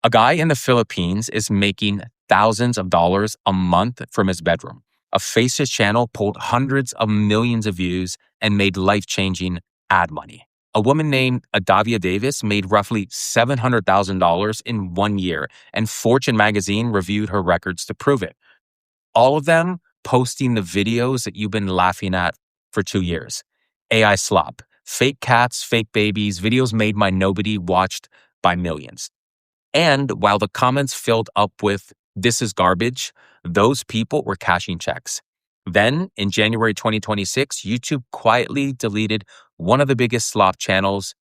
A guy in the Philippines is making thousands of dollars a month from his bedroom. A Faceless channel pulled hundreds of millions of views and made life-changing ad money. A woman named Adavia Davis made roughly $700,000 in 1 year, and Fortune magazine reviewed her records to prove it. All of them posting the videos that you've been laughing at for 2 years. AI slop, fake cats, fake babies, videos made by nobody, watched by millions. And while the comments filled up with, "This is garbage," those people were cashing checks. Then, in January 2026, YouTube quietly deleted one of the biggest slop channels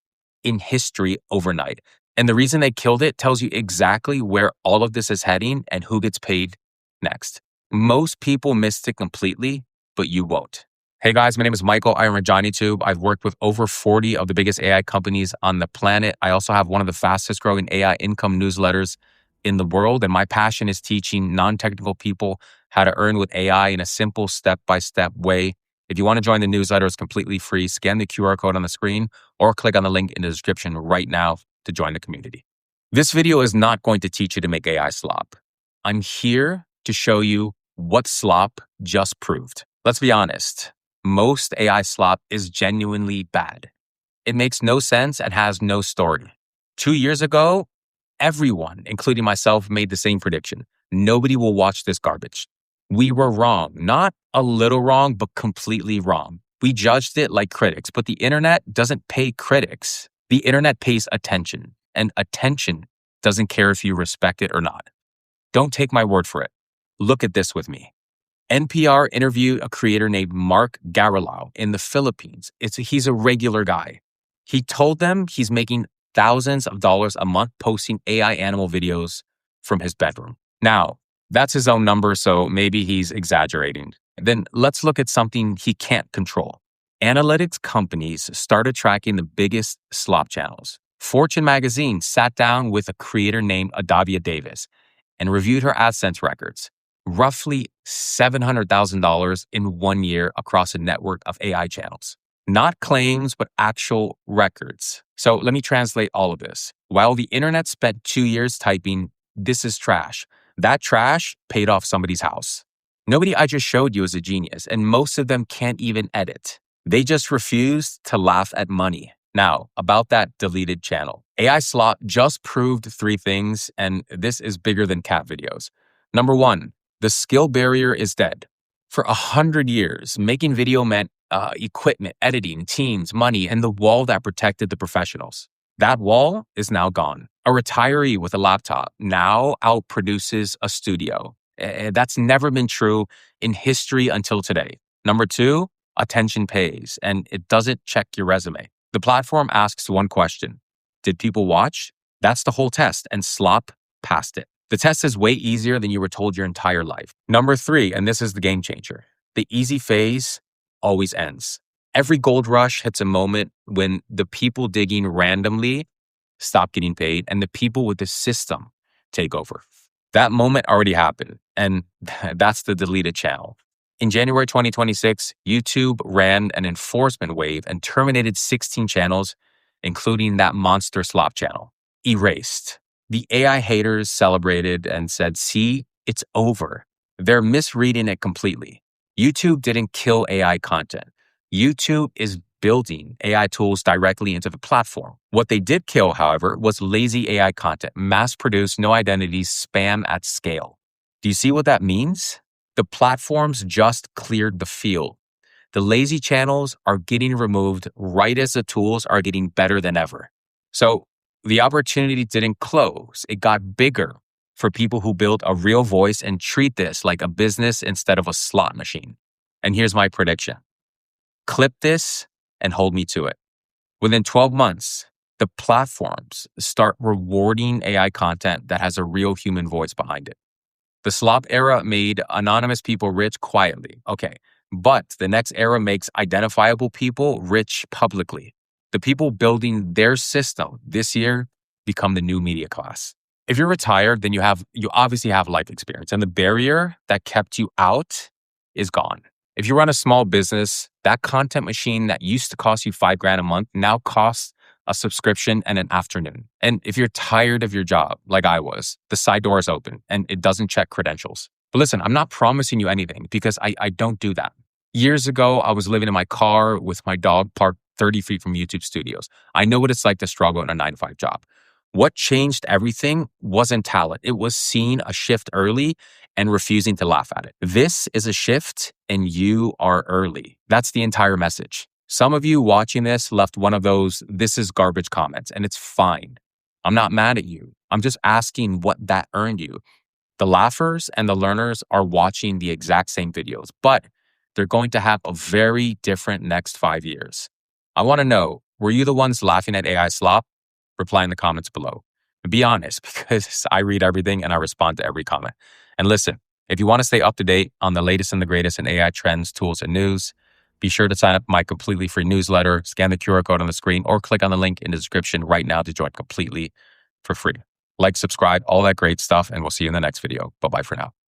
in history overnight. And the reason they killed it tells you exactly where all of this is heading and who gets paid next. Most people missed it completely, but you won't. Hey guys, my name is Michael. I am a JohnnyTube. I've worked with over 40 of the biggest AI companies on the planet. I also have one of the fastest growing AI income newsletters in the world. And my passion is teaching non-technical people how to earn with AI in a simple step-by-step way. If you want to join the newsletter, it's completely free. Scan the QR code on the screen or click on the link in the description right now to join the community. This video is not going to teach you to make AI slop. I'm here to show you what slop just proved. Let's be honest. Most AI slop is genuinely bad. It makes no sense and has no story. 2 years ago, everyone, including myself, made the same prediction. Nobody will watch this garbage. We were wrong. Not a little wrong, but completely wrong. We judged it like critics, but the internet doesn't pay critics. The internet pays attention, and attention doesn't care if you respect it or not. Don't take my word for it. Look at this with me. NPR interviewed a creator named Mark Garilao in the Philippines. He's a regular guy. He told them he's making thousands of dollars a month posting AI animal videos from his bedroom. Now, that's his own number, so maybe he's exaggerating. Then let's look at something he can't control. Analytics companies started tracking the biggest slop channels. Fortune magazine sat down with a creator named Adavia Davis and reviewed her AdSense records. Roughly $700,000 in 1 year across a network of AI channels. Not claims, but actual records. So let me translate all of this. While the internet spent 2 years typing, "This is trash," that trash paid off somebody's house. Nobody I just showed you is a genius, and most of them can't even edit. They just refused to laugh at money. Now, about that deleted channel. AI slop just proved 3 things, and this is bigger than cat videos. Number 1, the skill barrier is dead. For 100 years, making video meant equipment, editing, teams, money, and the wall that protected the professionals. That wall is now gone. A retiree with a laptop now outproduces a studio. That's never been true in history until today. Number 2, attention pays, and it doesn't check your resume. The platform asks one question: did people watch? That's the whole test, and slop passed it. The test is way easier than you were told your entire life. Number 3, and this is the game changer. The easy phase always ends. Every gold rush hits a moment when the people digging randomly stop getting paid and the people with the system take over. That moment already happened, and that's the deleted channel. In January 2026, YouTube ran an enforcement wave and terminated 16 channels, including that monster slop channel. Erased. The AI haters celebrated and said, "See, it's over." They're misreading it completely. YouTube didn't kill AI content. YouTube is building AI tools directly into the platform. What they did kill, however, was lazy AI content, mass-produced, no identities, spam at scale. Do you see what that means? The platforms just cleared the field. The lazy channels are getting removed right as the tools are getting better than ever. So the opportunity didn't close. It got bigger for people who build a real voice and treat this like a business instead of a slot machine. And here's my prediction. Clip this and hold me to it. Within 12 months, the platforms start rewarding AI content that has a real human voice behind it. The slop era made anonymous people rich quietly. Okay, but the next era makes identifiable people rich publicly. The people building their system this year become the new media class. If you're retired, then you obviously have life experience, and the barrier that kept you out is gone. If you run a small business, that content machine that used to cost you $5,000 a month now costs a subscription, and an afternoon. And if you're tired of your job, like I was, the side door is open and it doesn't check credentials. But listen, I'm not promising you anything because I don't do that. Years ago, I was living in my car with my dog parked 30 feet from YouTube studios. I know what it's like to struggle in a 9 to 5 job. What changed everything wasn't talent. It was seeing a shift early and refusing to laugh at it. This is a shift and you are early. That's the entire message. Some of you watching this left one of those, this is garbage comments, and it's fine. I'm not mad at you. I'm just asking what that earned you. The laughers and the learners are watching the exact same videos, but they're going to have a very different next 5 years. I want to know, were you the ones laughing at AI slop? Reply in the comments below. And be honest, because I read everything and I respond to every comment. And listen, if you want to stay up to date on the latest and the greatest in AI trends, tools, and news, be sure to sign up my completely free newsletter, scan the QR code on the screen, or click on the link in the description right now to join completely for free. Like, subscribe, all that great stuff, and we'll see you in the next video. Bye-bye for now.